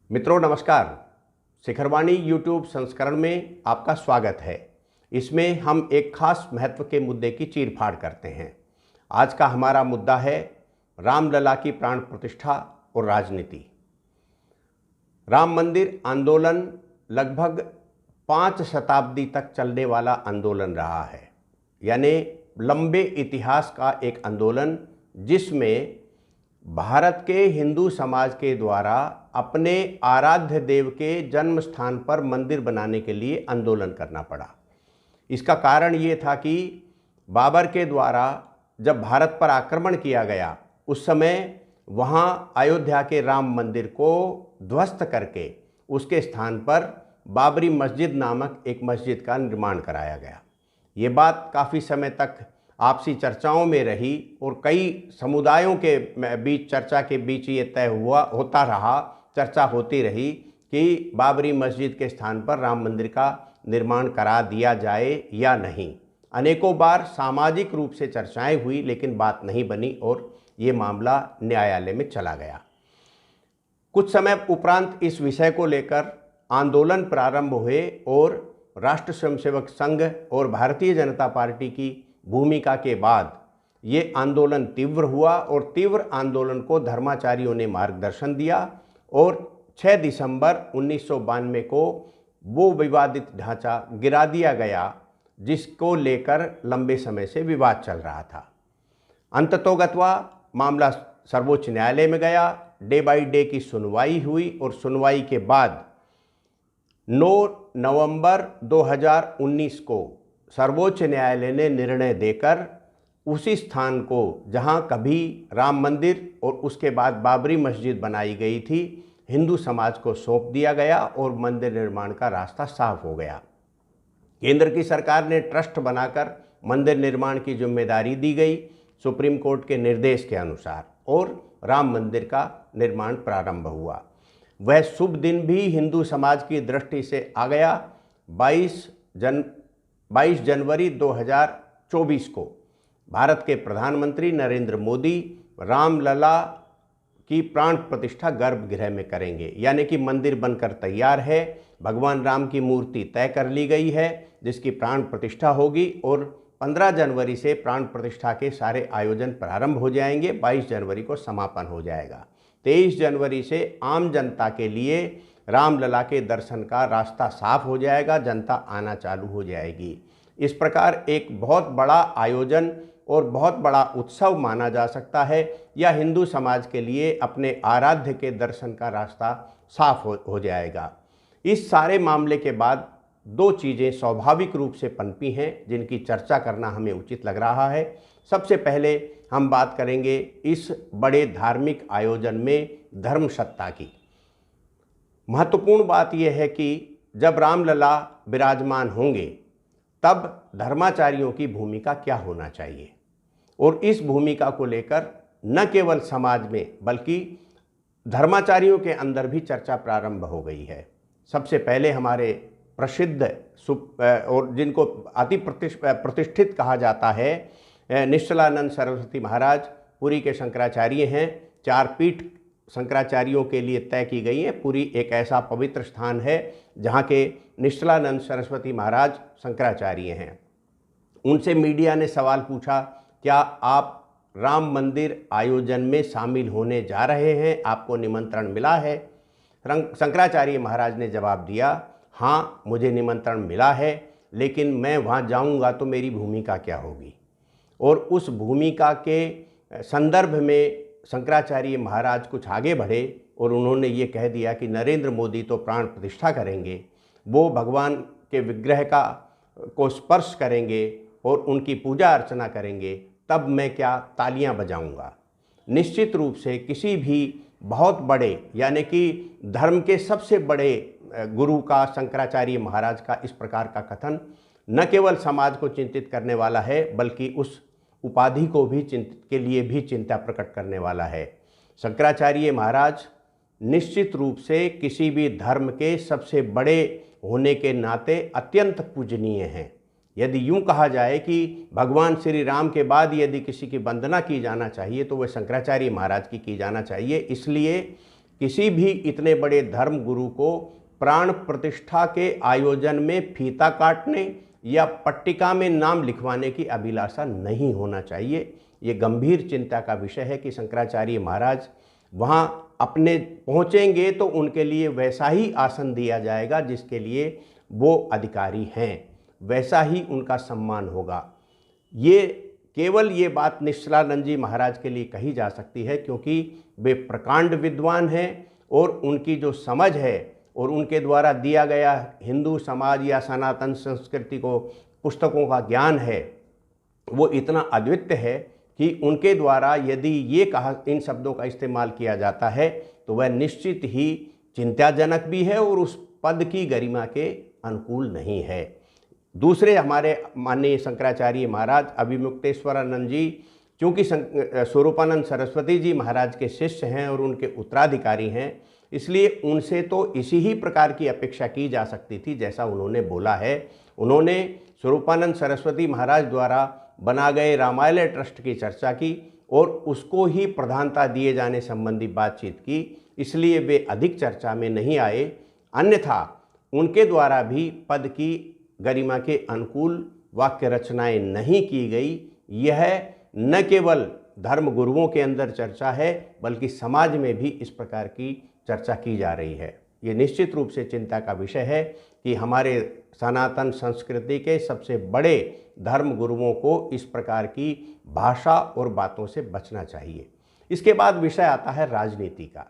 मित्रों नमस्कार। शिखरवाणी यूट्यूब संस्करण में आपका स्वागत है। इसमें हम एक खास महत्व के मुद्दे की चीरफाड़ करते हैं। आज का हमारा मुद्दा है रामलला की प्राण प्रतिष्ठा और राजनीति। राम मंदिर आंदोलन लगभग 5 शताब्दी तक चलने वाला आंदोलन रहा है, यानी लंबे इतिहास का एक आंदोलन जिसमें भारत के हिंदू समाज के द्वारा अपने आराध्य देव के जन्म स्थान पर मंदिर बनाने के लिए आंदोलन करना पड़ा। इसका कारण ये था कि बाबर के द्वारा जब भारत पर आक्रमण किया गया उस समय वहाँ अयोध्या के राम मंदिर को ध्वस्त करके उसके स्थान पर बाबरी मस्जिद नामक एक मस्जिद का निर्माण कराया गया। ये बात काफ़ी समय तक आपसी चर्चाओं में रही और कई समुदायों के बीच चर्चा के बीच ये तय होता रहा, चर्चा होती रही कि बाबरी मस्जिद के स्थान पर राम मंदिर का निर्माण करा दिया जाए या नहीं। अनेकों बार सामाजिक रूप से चर्चाएं हुई लेकिन बात नहीं बनी और ये मामला न्यायालय में चला गया। कुछ समय उपरांत इस विषय को लेकर आंदोलन प्रारंभ हुए और राष्ट्र स्वयंसेवक संघ और भारतीय जनता पार्टी की भूमिका के बाद ये आंदोलन तीव्र हुआ और तीव्र आंदोलन को धर्माचार्यों ने मार्गदर्शन दिया और 6 दिसंबर 1992 को वो विवादित ढांचा गिरा दिया गया जिसको लेकर लंबे समय से विवाद चल रहा था। अंततोगत्वा मामला सर्वोच्च न्यायालय में गया। डे बाय डे की सुनवाई हुई और सुनवाई के बाद 9 नवंबर 2019 को सर्वोच्च न्यायालय ने निर्णय देकर उसी स्थान को जहां कभी राम मंदिर और उसके बाद बाबरी मस्जिद बनाई गई थी हिंदू समाज को सौंप दिया गया और मंदिर निर्माण का रास्ता साफ हो गया। केंद्र की सरकार ने ट्रस्ट बनाकर मंदिर निर्माण की जिम्मेदारी दी गई सुप्रीम कोर्ट के निर्देश के अनुसार और राम मंदिर का निर्माण प्रारंभ हुआ। वह शुभ दिन भी हिंदू समाज की दृष्टि से आ गया। 22 जनवरी 2024 को भारत के प्रधानमंत्री नरेंद्र मोदी रामलला की प्राण प्रतिष्ठा गर्भगृह में करेंगे, यानी कि मंदिर बनकर तैयार है। भगवान राम की मूर्ति तय कर ली गई है जिसकी प्राण प्रतिष्ठा होगी और 15 जनवरी से प्राण प्रतिष्ठा के सारे आयोजन प्रारंभ हो जाएंगे। 22 जनवरी को समापन हो जाएगा। 23 जनवरी से आम जनता के लिए रामलला के दर्शन का रास्ता साफ हो जाएगा, जनता आना चालू हो जाएगी। इस प्रकार एक बहुत बड़ा आयोजन और बहुत बड़ा उत्सव माना जा सकता है या हिंदू समाज के लिए अपने आराध्य के दर्शन का रास्ता साफ हो जाएगा। इस सारे मामले के बाद 2 चीज़ें स्वाभाविक रूप से पनपी हैं जिनकी चर्चा करना हमें उचित लग रहा है। सबसे पहले हम बात करेंगे इस बड़े धार्मिक आयोजन में धर्म सत्ता की। महत्वपूर्ण बात यह है कि जब रामलला विराजमान होंगे तब धर्माचार्यों की भूमिका क्या होना चाहिए और इस भूमिका को लेकर न केवल समाज में बल्कि धर्माचार्यों के अंदर भी चर्चा प्रारंभ हो गई है। सबसे पहले हमारे प्रसिद्ध और जिनको अति प्रतिष्ठित कहा जाता है निश्चलानंद सरस्वती महाराज पुरी के शंकराचार्य हैं। 4 पीठ शंकराचार्यों के लिए तय की गई है। पुरी एक ऐसा पवित्र स्थान है जहाँ के निश्चलानंद सरस्वती महाराज शंकराचार्य हैं। उनसे मीडिया ने सवाल पूछा, क्या आप राम मंदिर आयोजन में शामिल होने जा रहे हैं, आपको निमंत्रण मिला है? शंकराचार्य महाराज ने जवाब दिया, हाँ मुझे निमंत्रण मिला है, लेकिन मैं वहाँ जाऊँगा तो मेरी भूमिका क्या होगी। और उस भूमिका के संदर्भ में शंकराचार्य महाराज कुछ आगे बढ़े और उन्होंने ये कह दिया कि नरेंद्र मोदी तो प्राण प्रतिष्ठा करेंगे, वो भगवान के विग्रह को स्पर्श करेंगे और उनकी पूजा अर्चना करेंगे, तब मैं क्या तालियां बजाऊंगा। निश्चित रूप से किसी भी बहुत बड़े यानी कि धर्म के सबसे बड़े गुरु का शंकराचार्य महाराज का इस प्रकार का कथन न केवल समाज को चिंतित करने वाला है बल्कि उस उपाधि को भी के लिए भी चिंता प्रकट करने वाला है। शंकराचार्य महाराज निश्चित रूप से किसी भी धर्म के सबसे बड़े होने के नाते अत्यंत पूजनीय हैं। यदि यूं कहा जाए कि भगवान श्री राम के बाद यदि किसी की वंदना की जाना चाहिए तो वह शंकराचार्य महाराज की जाना चाहिए, इसलिए किसी भी इतने बड़े धर्म गुरु को प्राण प्रतिष्ठा के आयोजन में फीता काटने या पट्टिका में नाम लिखवाने की अभिलाषा नहीं होना चाहिए। ये गंभीर चिंता का विषय है कि शंकराचार्य महाराज वहाँ अपने पहुँचेंगे तो उनके लिए वैसा ही आसन दिया जाएगा जिसके लिए वो अधिकारी हैं, वैसा ही उनका सम्मान होगा। ये केवल ये बात निश्चलानंद जी महाराज के लिए कही जा सकती है क्योंकि वे प्रकांड विद्वान हैं और उनकी जो समझ है और उनके द्वारा दिया गया हिंदू समाज या सनातन संस्कृति को पुस्तकों का ज्ञान है वो इतना अद्वितीय है कि उनके द्वारा यदि ये कहा इन शब्दों का इस्तेमाल किया जाता है तो वह निश्चित ही चिंताजनक भी है और उस पद की गरिमा के अनुकूल नहीं है। दूसरे हमारे माननीय शंकराचार्य महाराज अभिमुक्तेश्वरानंद जी चूँकि स्वरूपानंद सरस्वती जी महाराज के शिष्य हैं और उनके उत्तराधिकारी हैं, इसलिए उनसे तो इसी ही प्रकार की अपेक्षा की जा सकती थी जैसा उन्होंने बोला है। उन्होंने स्वरूपानंद सरस्वती महाराज द्वारा बना गए रामालय ट्रस्ट की चर्चा की और उसको ही प्रधानता दिए जाने संबंधी बातचीत की, इसलिए वे अधिक चर्चा में नहीं आए। अन्यथा उनके द्वारा भी पद की गरिमा के अनुकूल वाक्य रचनाएं नहीं की गई। यह न केवल धर्म गुरुओं के अंदर चर्चा है बल्कि समाज में भी इस प्रकार की चर्चा की जा रही है। ये निश्चित रूप से चिंता का विषय है कि हमारे सनातन संस्कृति के सबसे बड़े धर्म गुरुओं को इस प्रकार की भाषा और बातों से बचना चाहिए। इसके बाद विषय आता है राजनीति का।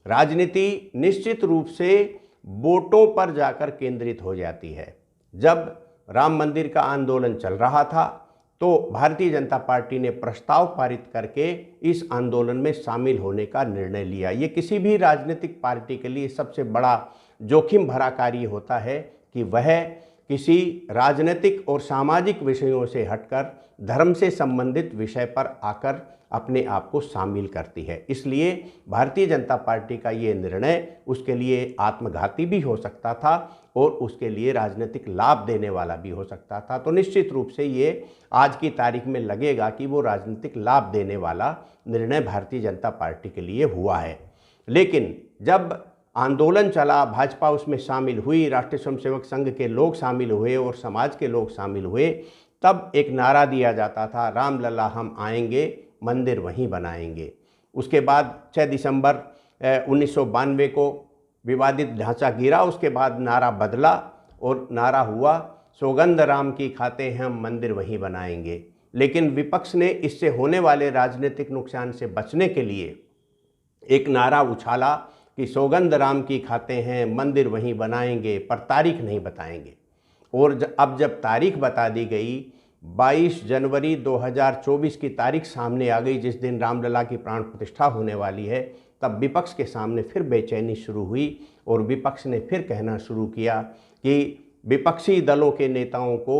राजनीति निश्चित रूप से वोटों पर जाकर केंद्रित हो जाती है। जब राम मंदिर का आंदोलन चल रहा था तो भारतीय जनता पार्टी ने प्रस्ताव पारित करके इस आंदोलन में शामिल होने का निर्णय लिया। ये किसी भी राजनीतिक पार्टी के लिए सबसे बड़ा जोखिम भरा कार्य होता है कि वह किसी राजनीतिक और सामाजिक विषयों से हटकर धर्म से संबंधित विषय पर आकर अपने आप को शामिल करती है। इसलिए भारतीय जनता पार्टी का ये निर्णय उसके लिए आत्मघाती भी हो सकता था और उसके लिए राजनीतिक लाभ देने वाला भी हो सकता था। तो निश्चित रूप से ये आज की तारीख में लगेगा कि वो राजनीतिक लाभ देने वाला निर्णय भारतीय जनता पार्टी के लिए हुआ है। लेकिन जब आंदोलन चला, भाजपा उसमें शामिल हुई, राष्ट्रीय स्वयंसेवक संघ के लोग शामिल हुए और समाज के लोग शामिल हुए, तब एक नारा दिया जाता था, रामलला हम आएंगे, मंदिर वहीं बनाएंगे। उसके बाद 6 दिसंबर 1992 को विवादित ढांचा गिरा। उसके बाद नारा बदला और नारा हुआ, सौगंध राम की खाते हैं हम, मंदिर वहीं बनाएंगे। लेकिन विपक्ष ने इससे होने वाले राजनीतिक नुकसान से बचने के लिए एक नारा उछाला कि सौगंध राम की खाते हैं, मंदिर वहीं बनाएंगे, पर तारीख नहीं बताएंगे। और अब जब तारीख बता दी गई, 22 जनवरी 2024 की तारीख सामने आ गई जिस दिन रामलला की प्राण प्रतिष्ठा होने वाली है, तब विपक्ष के सामने फिर बेचैनी शुरू हुई और विपक्ष ने फिर कहना शुरू किया कि विपक्षी दलों के नेताओं को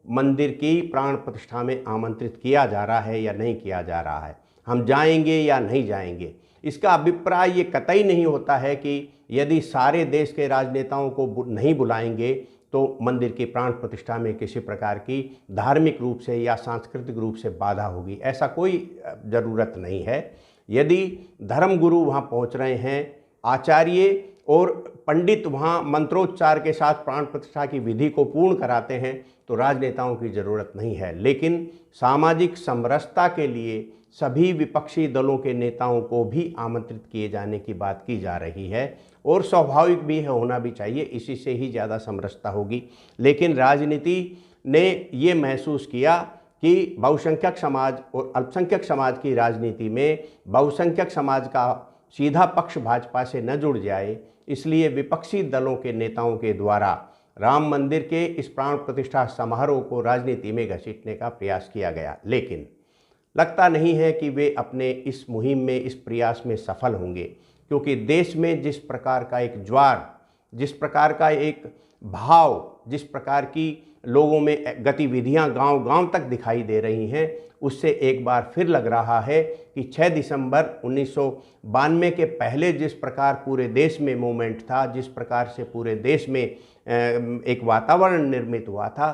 मंदिर की प्राण प्रतिष्ठा में आमंत्रित किया जा रहा है या नहीं किया जा रहा है, हम जाएंगे या नहीं जाएंगे। इसका अभिप्राय ये कतई नहीं होता है कि यदि सारे देश के राजनेताओं को नहीं बुलाएंगे तो मंदिर की प्राण प्रतिष्ठा में किसी प्रकार की धार्मिक रूप से या सांस्कृतिक रूप से बाधा होगी, ऐसा कोई ज़रूरत नहीं है। यदि धर्मगुरु वहाँ पहुँच रहे हैं, आचार्य और पंडित वहाँ मंत्रोच्चार के साथ प्राण प्रतिष्ठा की विधि को पूर्ण कराते हैं, तो राजनेताओं की ज़रूरत नहीं है। लेकिन सामाजिक समरसता के लिए सभी विपक्षी दलों के नेताओं को भी आमंत्रित किए जाने की बात की जा रही है और स्वाभाविक भी है, होना भी चाहिए, इसी से ही ज़्यादा समरसता होगी। लेकिन राजनीति ने ये महसूस किया कि बहुसंख्यक समाज और अल्पसंख्यक समाज की राजनीति में बहुसंख्यक समाज का सीधा पक्ष भाजपा से न जुड़ जाए, इसलिए विपक्षी दलों के नेताओं के द्वारा राम मंदिर के इस प्राण प्रतिष्ठा समारोह को राजनीति में घसीटने का प्रयास किया गया। लेकिन लगता नहीं है कि वे अपने इस मुहिम में, इस प्रयास में सफल होंगे, क्योंकि देश में जिस प्रकार का एक ज्वार, जिस प्रकार का एक भाव, जिस प्रकार की लोगों में गतिविधियां गांव-गांव तक दिखाई दे रही हैं, उससे एक बार फिर लग रहा है कि 6 दिसंबर 1992 के पहले जिस प्रकार पूरे देश में मूवमेंट था, जिस प्रकार से पूरे देश में एक वातावरण निर्मित हुआ था,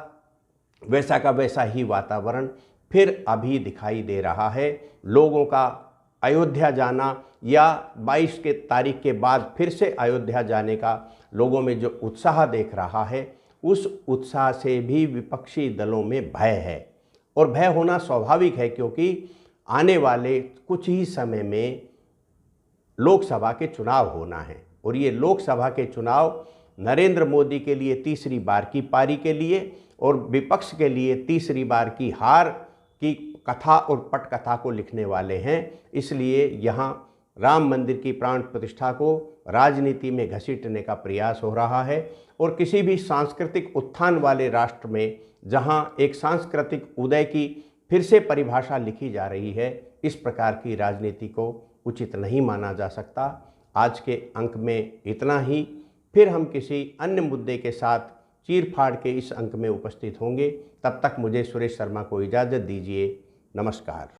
वैसा का वैसा ही वातावरण फिर अभी दिखाई दे रहा है। लोगों का अयोध्या जाना या 22 के तारीख के बाद फिर से अयोध्या जाने का लोगों में जो उत्साह देख रहा है, उस उत्साह से भी विपक्षी दलों में भय है। और भय होना स्वाभाविक है, क्योंकि आने वाले कुछ ही समय में लोकसभा के चुनाव होना है और ये लोकसभा के चुनाव नरेंद्र मोदी के लिए तीसरी बार की पारी के लिए और विपक्ष के लिए तीसरी बार की हार की कथा और पटकथा को लिखने वाले हैं। इसलिए यहाँ राम मंदिर की प्राण प्रतिष्ठा को राजनीति में घसीटने का प्रयास हो रहा है और किसी भी सांस्कृतिक उत्थान वाले राष्ट्र में जहाँ एक सांस्कृतिक उदय की फिर से परिभाषा लिखी जा रही है, इस प्रकार की राजनीति को उचित नहीं माना जा सकता। आज के अंक में इतना ही। फिर हम किसी अन्य मुद्दे के साथ चीर फाड़ के इस अंक में उपस्थित होंगे। तब तक मुझे सुरेश शर्मा को इजाज़त दीजिए। नमस्कार।